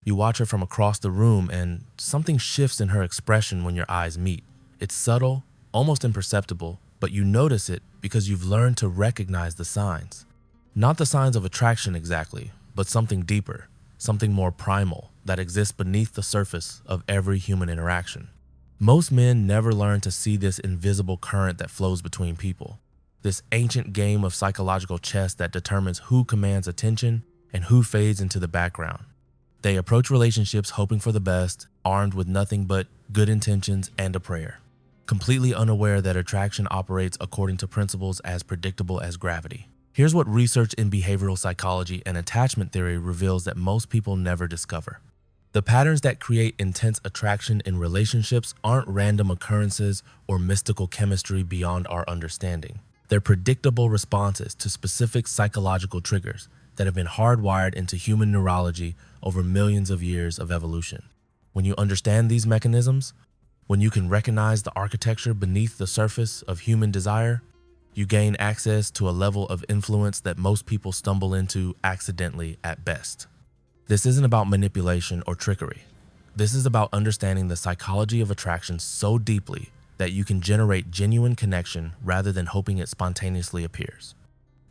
You watch her from across the room and something shifts in her expression when your eyes meet. It's subtle, almost imperceptible, but you notice it because you've learned to recognize the signs. Not the signs of attraction exactly, but something deeper, something more primal that exists beneath the surface of every human interaction. Most men never learn to see this invisible current that flows between people, this ancient game of psychological chess that determines who commands attention and who fades into the background. They approach relationships hoping for the best, armed with nothing but good intentions and a prayer, completely unaware that attraction operates according to principles as predictable as gravity. Here's what research in behavioral psychology and attachment theory reveals that most people never discover. The patterns that create intense attraction in relationships aren't random occurrences or mystical chemistry beyond our understanding. They're predictable responses to specific psychological triggers that have been hardwired into human neurology over millions of years of evolution. When you understand these mechanisms, when you can recognize the architecture beneath the surface of human desire, you gain access to a level of influence that most people stumble into accidentally at best. This isn't about manipulation or trickery. This is about understanding the psychology of attraction so deeply that you can generate genuine connection rather than hoping it spontaneously appears.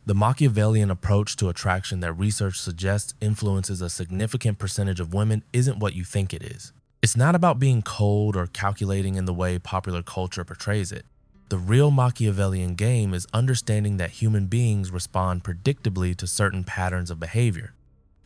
The Machiavellian approach to attraction that research suggests influences a significant percentage of women isn't what you think it is. It's not about being cold or calculating in the way popular culture portrays it. The real Machiavellian game is understanding that human beings respond predictably to certain patterns of behavior,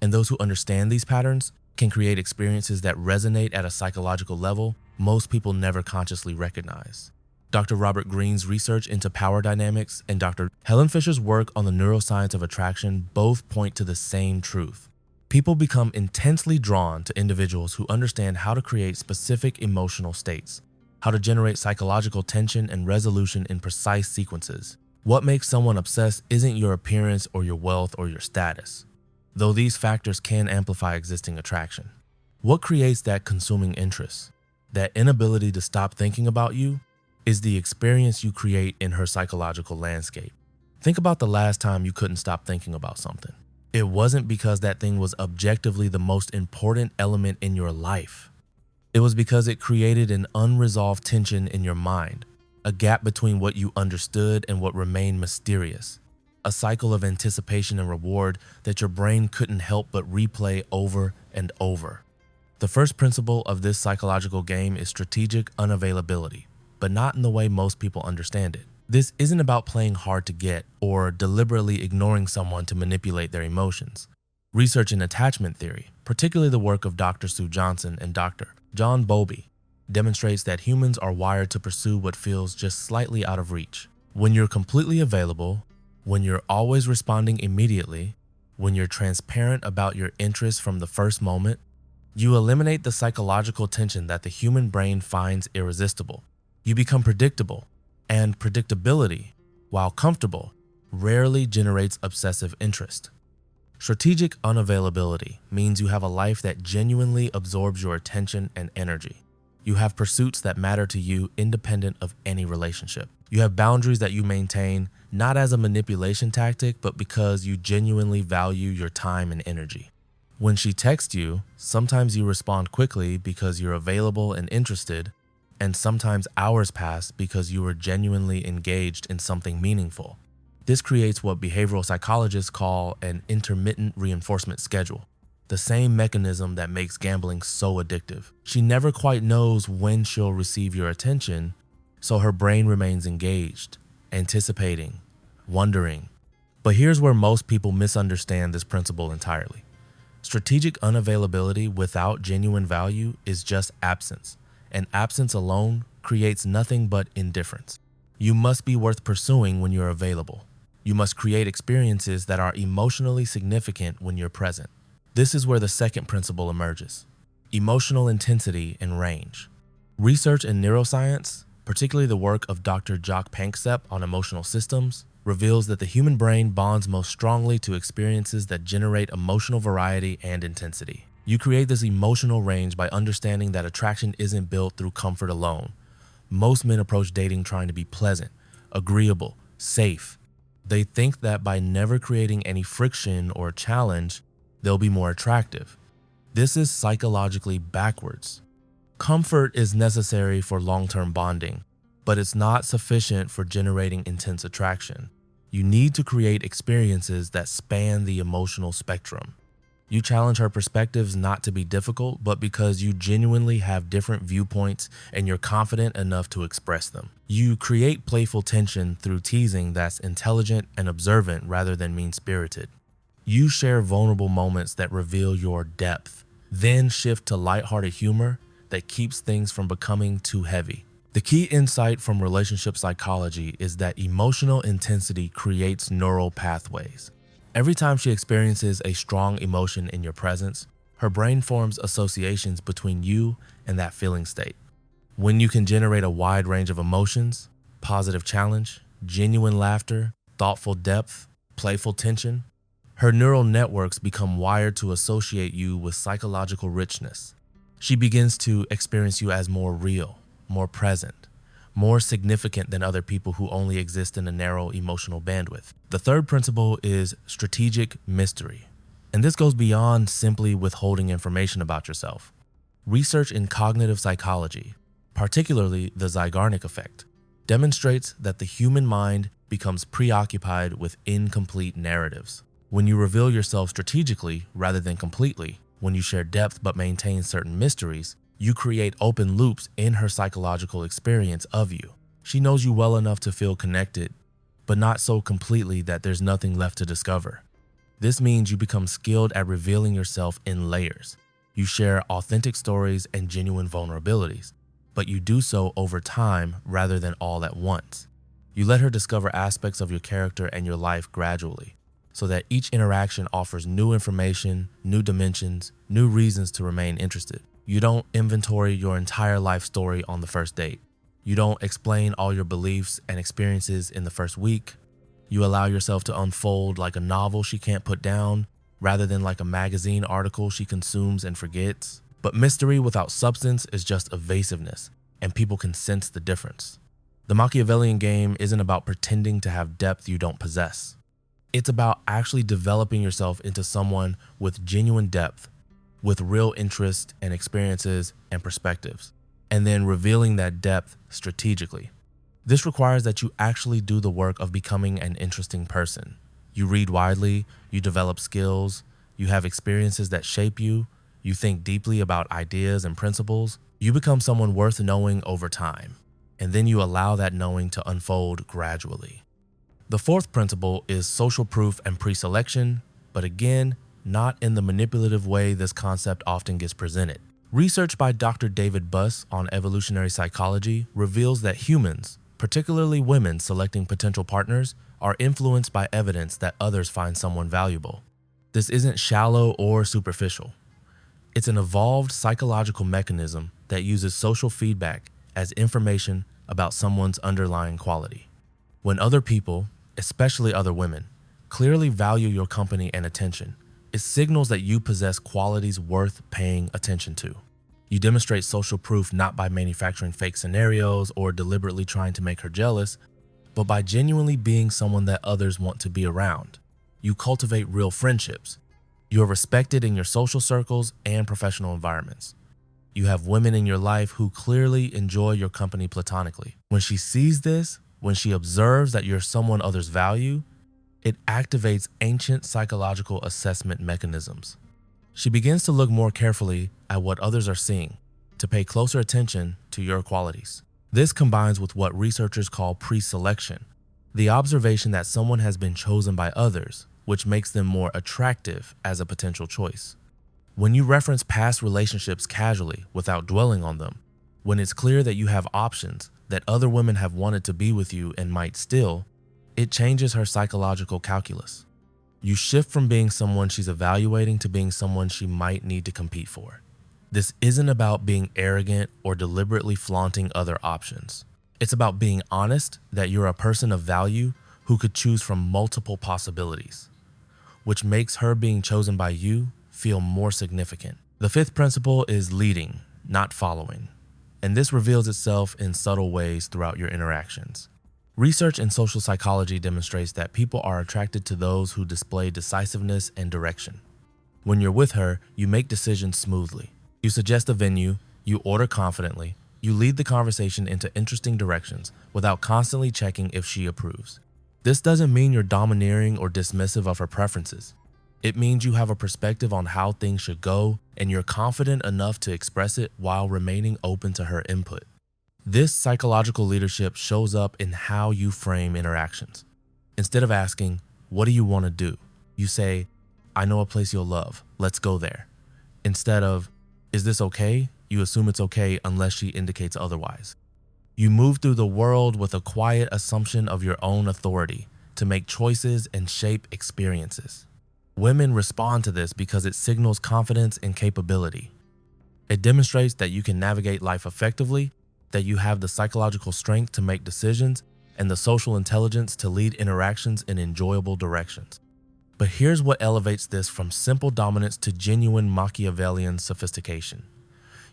and those who understand these patterns can create experiences that resonate at a psychological level most people never consciously recognize. Dr. Robert Greene's research into power dynamics and Dr. Helen Fisher's work on the neuroscience of attraction both point to the same truth. People become intensely drawn to individuals who understand how to create specific emotional states, how to generate psychological tension and resolution in precise sequences. What makes someone obsessed isn't your appearance or your wealth or your status, though these factors can amplify existing attraction. What creates that consuming interest, that inability to stop thinking about you, is the experience you create in her psychological landscape. Think about the last time you couldn't stop thinking about something. It wasn't because that thing was objectively the most important element in your life. It was because it created an unresolved tension in your mind, a gap between what you understood and what remained mysterious, a cycle of anticipation and reward that your brain couldn't help but replay over and over. The first principle of this psychological game is strategic unavailability, but not in the way most people understand it. This isn't about playing hard to get or deliberately ignoring someone to manipulate their emotions. Research in attachment theory, particularly the work of Dr. Sue Johnson and Dr. John Bowlby, demonstrates that humans are wired to pursue what feels just slightly out of reach. When you're completely available, when you're always responding immediately, when you're transparent about your interests from the first moment, you eliminate the psychological tension that the human brain finds irresistible. You become predictable, and predictability, while comfortable, rarely generates obsessive interest. Strategic unavailability means you have a life that genuinely absorbs your attention and energy. You have pursuits that matter to you independent of any relationship. You have boundaries that you maintain not as a manipulation tactic, but because you genuinely value your time and energy. When she texts you, sometimes you respond quickly because you're available and interested, and sometimes hours pass because you are genuinely engaged in something meaningful. This creates what behavioral psychologists call an intermittent reinforcement schedule, the same mechanism that makes gambling so addictive. She never quite knows when she'll receive your attention, so her brain remains engaged, anticipating, wondering. But here's where most people misunderstand this principle entirely. Strategic unavailability without genuine value is just absence, and absence alone creates nothing but indifference. You must be worth pursuing when you're available. You must create experiences that are emotionally significant when you're present. This is where the second principle emerges: emotional intensity and range. Research in neuroscience, particularly the work of Dr. Jock Panksepp on emotional systems, reveals that the human brain bonds most strongly to experiences that generate emotional variety and intensity. You create this emotional range by understanding that attraction isn't built through comfort alone. Most men approach dating trying to be pleasant, agreeable, safe. They think that by never creating any friction or challenge, they'll be more attractive. This is psychologically backwards. Comfort is necessary for long-term bonding, but it's not sufficient for generating intense attraction. You need to create experiences that span the emotional spectrum. You challenge her perspectives not to be difficult, but because you genuinely have different viewpoints and you're confident enough to express them. You create playful tension through teasing that's intelligent and observant rather than mean-spirited. You share vulnerable moments that reveal your depth, then shift to lighthearted humor that keeps things from becoming too heavy. The key insight from relationship psychology is that emotional intensity creates neural pathways. Every time she experiences a strong emotion in your presence, her brain forms associations between you and that feeling state. When you can generate a wide range of emotions, positive challenge, genuine laughter, thoughtful depth, playful tension, her neural networks become wired to associate you with psychological richness. She begins to experience you as more real, more present, more significant than other people who only exist in a narrow emotional bandwidth. The third principle is strategic mystery, and this goes beyond simply withholding information about yourself. Research in cognitive psychology, particularly the Zeigarnik effect, demonstrates that the human mind becomes preoccupied with incomplete narratives. When you reveal yourself strategically rather than completely, when you share depth but maintain certain mysteries, you create open loops in her psychological experience of you. She knows you well enough to feel connected, but not so completely that there's nothing left to discover. This means you become skilled at revealing yourself in layers. You share authentic stories and genuine vulnerabilities, but you do so over time rather than all at once. You let her discover aspects of your character and your life gradually, so that each interaction offers new information, new dimensions, new reasons to remain interested. You don't inventory your entire life story on the first date. You don't explain all your beliefs and experiences in the first week. You allow yourself to unfold like a novel she can't put down, rather than like a magazine article she consumes and forgets. But mystery without substance is just evasiveness, and people can sense the difference. The Machiavellian game isn't about pretending to have depth you don't possess. It's about actually developing yourself into someone with genuine depth, with real interests and experiences and perspectives, and then revealing that depth strategically. This requires that you actually do the work of becoming an interesting person. You read widely, you develop skills, you have experiences that shape you, you think deeply about ideas and principles. You become someone worth knowing over time, and then you allow that knowing to unfold gradually. The fourth principle is social proof and pre-selection, but again, not in the manipulative way this concept often gets presented. Research by Dr. David Buss on evolutionary psychology reveals that humans, particularly women selecting potential partners, are influenced by evidence that others find someone valuable. This isn't shallow or superficial. It's an evolved psychological mechanism that uses social feedback as information about someone's underlying quality. When other people, especially other women, clearly value your company and attention, it signals that you possess qualities worth paying attention to. You demonstrate social proof not by manufacturing fake scenarios or deliberately trying to make her jealous, but by genuinely being someone that others want to be around. You cultivate real friendships. You are respected in your social circles and professional environments. You have women in your life who clearly enjoy your company platonically. When she sees this, when she observes that you're someone others value, it activates ancient psychological assessment mechanisms. She begins to look more carefully at what others are seeing, to pay closer attention to your qualities. This combines with what researchers call pre-selection, the observation that someone has been chosen by others, which makes them more attractive as a potential choice. When you reference past relationships casually without dwelling on them, when it's clear that you have options, that other women have wanted to be with you and might still, it changes her psychological calculus. You shift from being someone she's evaluating to being someone she might need to compete for. This isn't about being arrogant or deliberately flaunting other options. It's about being honest that you're a person of value who could choose from multiple possibilities, which makes her being chosen by you feel more significant. The fifth principle is leading, not following, and this reveals itself in subtle ways throughout your interactions. Research in social psychology demonstrates that people are attracted to those who display decisiveness and direction. When you're with her, you make decisions smoothly. You suggest a venue, you order confidently, you lead the conversation into interesting directions without constantly checking if she approves. This doesn't mean you're domineering or dismissive of her preferences. It means you have a perspective on how things should go and you're confident enough to express it while remaining open to her input. This psychological leadership shows up in how you frame interactions. Instead of asking, "What do you want to do?" you say, "I know a place you'll love. Let's go there." Instead of, "Is this okay?" you assume it's okay unless she indicates otherwise. You move through the world with a quiet assumption of your own authority to make choices and shape experiences. Women respond to this because it signals confidence and capability. It demonstrates that you can navigate life effectively, that you have the psychological strength to make decisions, and the social intelligence to lead interactions in enjoyable directions. But here's what elevates this from simple dominance to genuine Machiavellian sophistication.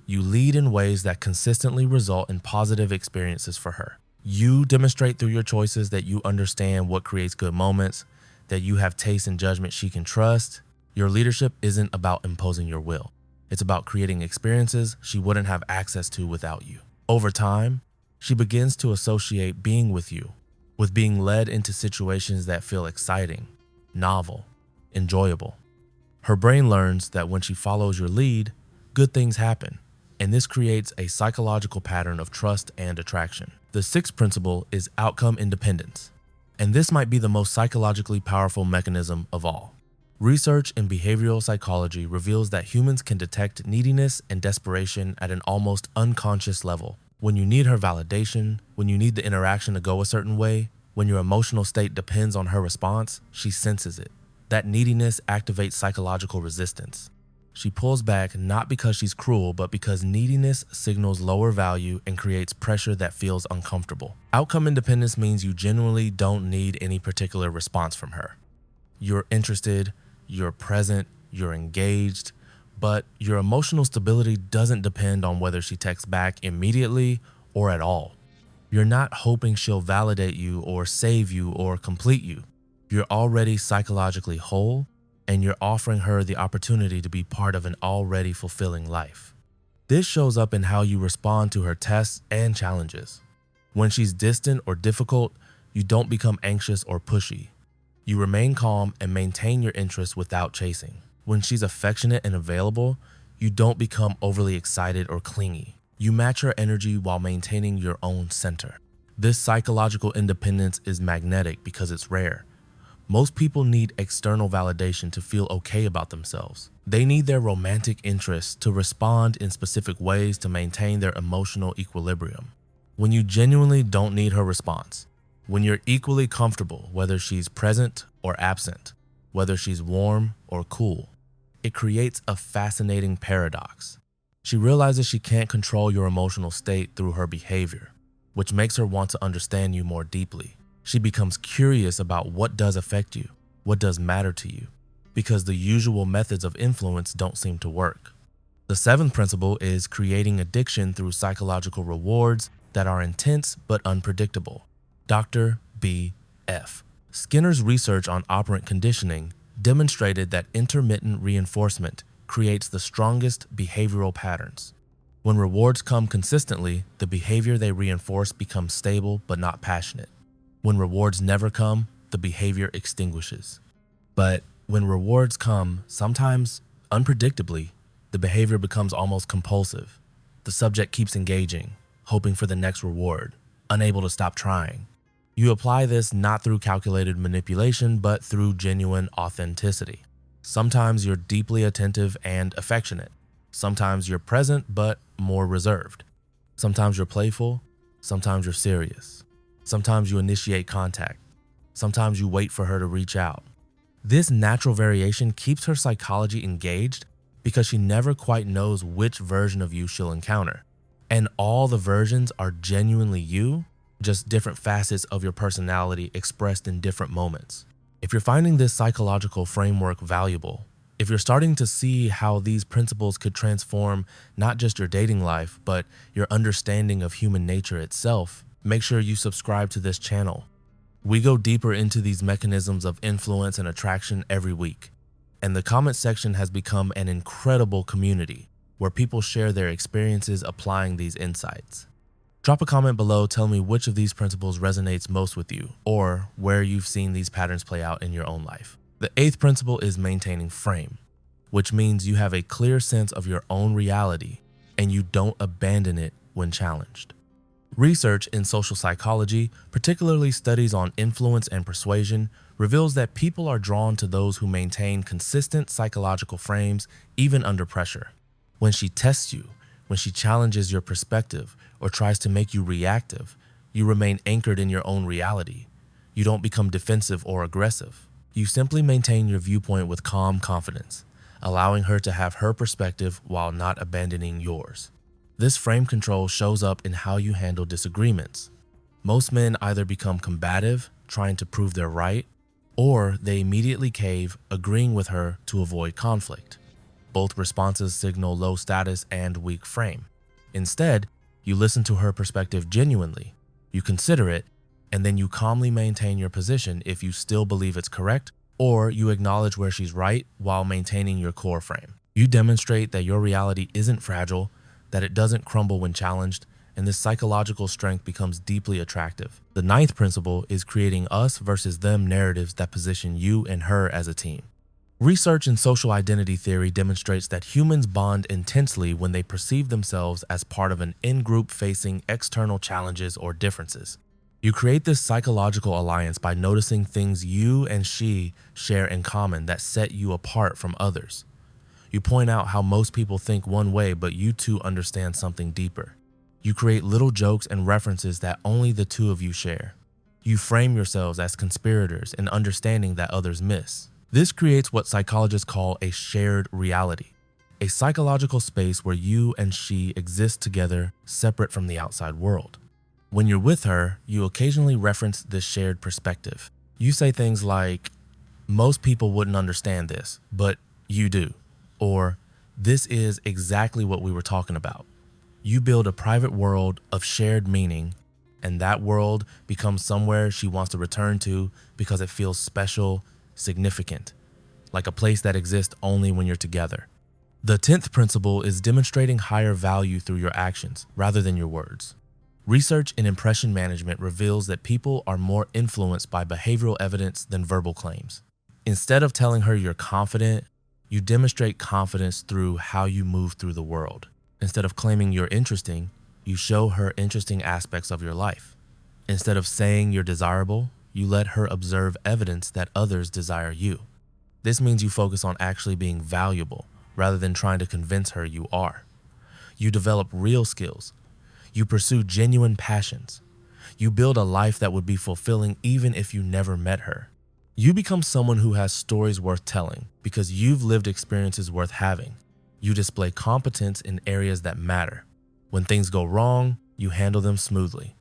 You lead in ways that consistently result in positive experiences for her. You demonstrate through your choices that you understand what creates good moments, that you have taste and judgment she can trust. Your leadership isn't about imposing your will. It's about creating experiences she wouldn't have access to without you. Over time, she begins to associate being with you with being led into situations that feel exciting, novel, enjoyable. Her brain learns that when she follows your lead, good things happen, and this creates a psychological pattern of trust and attraction. The sixth principle is outcome independence, and this might be the most psychologically powerful mechanism of all. Research in behavioral psychology reveals that humans can detect neediness and desperation at an almost unconscious level. When you need her validation, when you need the interaction to go a certain way, when your emotional state depends on her response, she senses it. That neediness activates psychological resistance. She pulls back not because she's cruel, but because neediness signals lower value and creates pressure that feels uncomfortable. Outcome independence means you genuinely don't need any particular response from her. You're interested, you're present, you're engaged, but your emotional stability doesn't depend on whether she texts back immediately or at all. You're not hoping she'll validate you or save you or complete you. You're already psychologically whole, and you're offering her the opportunity to be part of an already fulfilling life. This shows up in how you respond to her tests and challenges. When she's distant or difficult, you don't become anxious or pushy. You remain calm and maintain your interest without chasing. When she's affectionate and available, you don't become overly excited or clingy. You match her energy while maintaining your own center. This psychological independence is magnetic because it's rare. Most people need external validation to feel okay about themselves. They need their romantic interests to respond in specific ways to maintain their emotional equilibrium. When you genuinely don't need her response, when you're equally comfortable whether she's present or absent, whether she's warm or cool, it creates a fascinating paradox. She realizes she can't control your emotional state through her behavior, which makes her want to understand you more deeply. She becomes curious about what does affect you, what does matter to you, because the usual methods of influence don't seem to work. The seventh principle is creating addiction through psychological rewards that are intense but unpredictable. Dr. B.F. Skinner's research on operant conditioning demonstrated that intermittent reinforcement creates the strongest behavioral patterns. When rewards come consistently, the behavior they reinforce becomes stable but not passionate. When rewards never come, the behavior extinguishes. But when rewards come, sometimes unpredictably, the behavior becomes almost compulsive. The subject keeps engaging, hoping for the next reward, unable to stop trying. You apply this not through calculated manipulation, but through genuine authenticity. Sometimes you're deeply attentive and affectionate. Sometimes you're present, but more reserved. Sometimes you're playful. Sometimes you're serious. Sometimes you initiate contact. Sometimes you wait for her to reach out. This natural variation keeps her psychology engaged because she never quite knows which version of you she'll encounter. And all the versions are genuinely you, just different facets of your personality expressed in different moments. If you're finding this psychological framework valuable, if you're starting to see how these principles could transform not just your dating life, but your understanding of human nature itself, make sure you subscribe to this channel. We go deeper into these mechanisms of influence and attraction every week. And the comment section has become an incredible community where people share their experiences applying these insights. Drop a comment below, tell me which of these principles resonates most with you, or where you've seen these patterns play out in your own life. The eighth principle is maintaining frame, which means you have a clear sense of your own reality and you don't abandon it when challenged. Research in social psychology, particularly studies on influence and persuasion, reveals that people are drawn to those who maintain consistent psychological frames even under pressure. When she tests you, when she challenges your perspective or tries to make you reactive, you remain anchored in your own reality. You don't become defensive or aggressive. You simply maintain your viewpoint with calm confidence, allowing her to have her perspective while not abandoning yours. This frame control shows up in how you handle disagreements. Most men either become combative, trying to prove they're right, or they immediately cave, agreeing with her to avoid conflict. Both responses signal low status and weak frame. Instead, you listen to her perspective genuinely, you consider it, and then you calmly maintain your position if you still believe it's correct, or you acknowledge where she's right while maintaining your core frame. You demonstrate that your reality isn't fragile, that it doesn't crumble when challenged, and this psychological strength becomes deeply attractive. The ninth principle is creating us versus them narratives that position you and her as a team. Research in social identity theory demonstrates that humans bond intensely when they perceive themselves as part of an in-group facing external challenges or differences. You create this psychological alliance by noticing things you and she share in common that set you apart from others. You point out how most people think one way, but you two understand something deeper. You create little jokes and references that only the two of you share. You frame yourselves as conspirators and understanding that others miss. This creates what psychologists call a shared reality, a psychological space where you and she exist together, separate from the outside world. When you're with her, you occasionally reference this shared perspective. You say things like, "Most people wouldn't understand this, but you do," or "This is exactly what we were talking about." You build a private world of shared meaning, and that world becomes somewhere she wants to return to because it feels special, significant, like a place that exists only when you're together. The 10th principle is demonstrating higher value through your actions rather than your words. Research in impression management reveals that people are more influenced by behavioral evidence than verbal claims. Instead of telling her you're confident, you demonstrate confidence through how you move through the world. Instead of claiming you're interesting, you show her interesting aspects of your life. Instead of saying you're desirable, you let her observe evidence that others desire you. This means you focus on actually being valuable rather than trying to convince her you are. You develop real skills. You pursue genuine passions. You build a life that would be fulfilling even if you never met her. You become someone who has stories worth telling because you've lived experiences worth having. You display competence in areas that matter. When things go wrong, you handle them smoothly.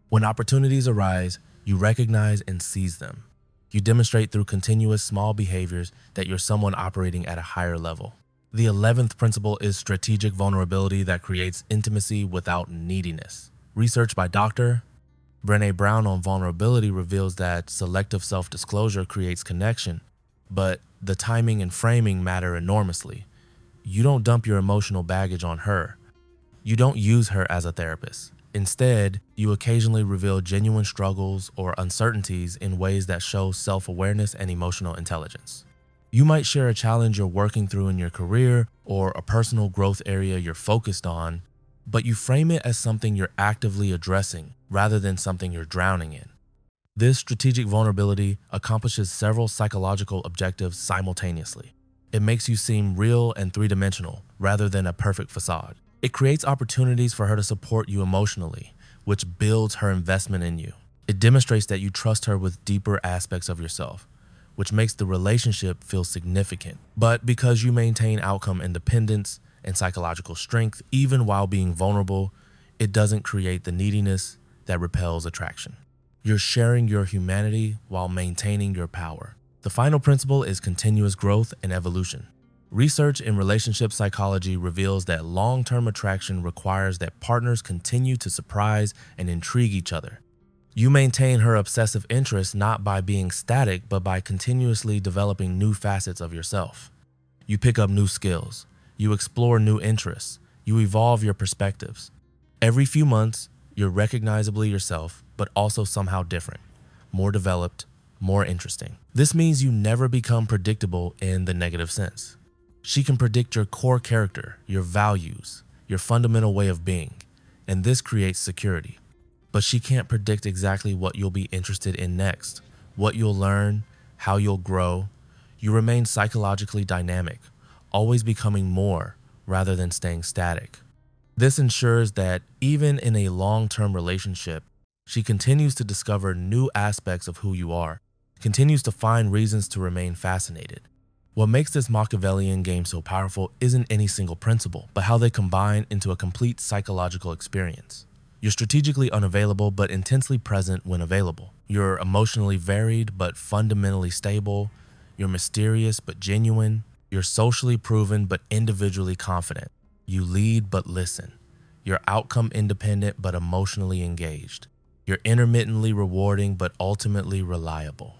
When opportunities arise, you recognize and seize them. You demonstrate through continuous small behaviors that you're someone operating at a higher level. The 11th principle is strategic vulnerability that creates intimacy without neediness. Research by Dr. Brené Brown on vulnerability reveals that selective self-disclosure creates connection, but the timing and framing matter enormously. You don't dump your emotional baggage on her. You don't use her as a therapist. Instead, you occasionally reveal genuine struggles or uncertainties in ways that show self-awareness and emotional intelligence. You might share a challenge you're working through in your career or a personal growth area you're focused on, but you frame it as something you're actively addressing rather than something you're drowning in. This strategic vulnerability accomplishes several psychological objectives simultaneously. It makes you seem real and three-dimensional rather than a perfect facade. It creates opportunities for her to support you emotionally, which builds her investment in you. It demonstrates that you trust her with deeper aspects of yourself, which makes the relationship feel significant. But because you maintain outcome independence and psychological strength, even while being vulnerable, it doesn't create the neediness that repels attraction. You're sharing your humanity while maintaining your power. The final principle is continuous growth and evolution. Research in relationship psychology reveals that long-term attraction requires that partners continue to surprise and intrigue each other. You maintain her obsessive interest not by being static, but by continuously developing new facets of yourself. You pick up new skills. You explore new interests. You evolve your perspectives. Every few months, you're recognizably yourself, but also somehow different, more developed, more interesting. This means you never become predictable in the negative sense. She can predict your core character, your values, your fundamental way of being, and this creates security. But she can't predict exactly what you'll be interested in next, what you'll learn, how you'll grow. You remain psychologically dynamic, always becoming more rather than staying static. This ensures that even in a long-term relationship, she continues to discover new aspects of who you are, continues to find reasons to remain fascinated. What makes this Machiavellian game so powerful isn't any single principle, but how they combine into a complete psychological experience. You're strategically unavailable but intensely present when available. You're emotionally varied but fundamentally stable. You're mysterious but genuine. You're socially proven but individually confident. You lead but listen. You're outcome independent but emotionally engaged. You're intermittently rewarding but ultimately reliable.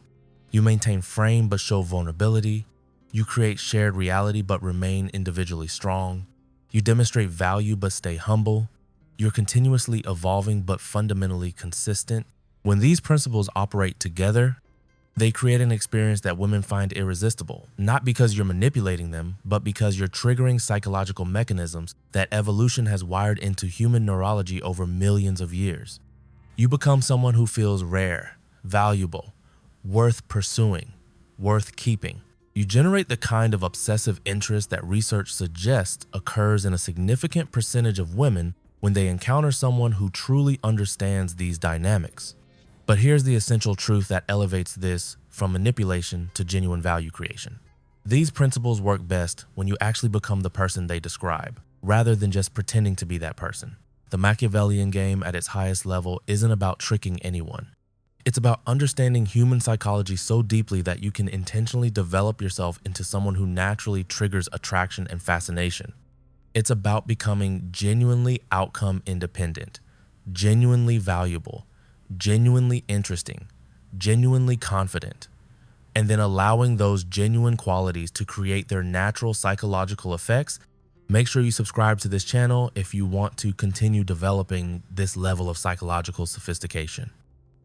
You maintain frame but show vulnerability. You create shared reality but remain individually strong. You demonstrate value but stay humble. You're continuously evolving but fundamentally consistent. When these principles operate together, they create an experience that women find irresistible, not because you're manipulating them, but because you're triggering psychological mechanisms that evolution has wired into human neurology over millions of years. You become someone who feels rare, valuable, worth pursuing, worth keeping. You generate the kind of obsessive interest that research suggests occurs in a significant percentage of women when they encounter someone who truly understands these dynamics. But here's the essential truth that elevates this from manipulation to genuine value creation. These principles work best when you actually become the person they describe, rather than just pretending to be that person. The Machiavellian game at its highest level isn't about tricking anyone. It's about understanding human psychology so deeply that you can intentionally develop yourself into someone who naturally triggers attraction and fascination. It's about becoming genuinely outcome independent, genuinely valuable, genuinely interesting, genuinely confident, and then allowing those genuine qualities to create their natural psychological effects. Make sure you subscribe to this channel if you want to continue developing this level of psychological sophistication.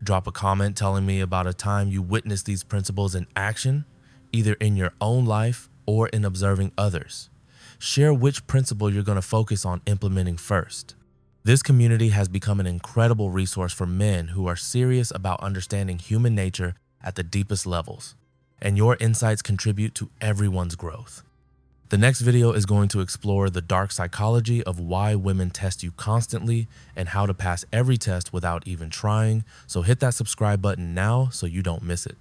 Drop a comment telling me about a time you witnessed these principles in action, either in your own life or in observing others. Share which principle you're going to focus on implementing first. This community has become an incredible resource for men who are serious about understanding human nature at the deepest levels, and your insights contribute to everyone's growth. The next video is going to explore the dark psychology of why women test you constantly and how to pass every test without even trying, so hit that subscribe button now so you don't miss it.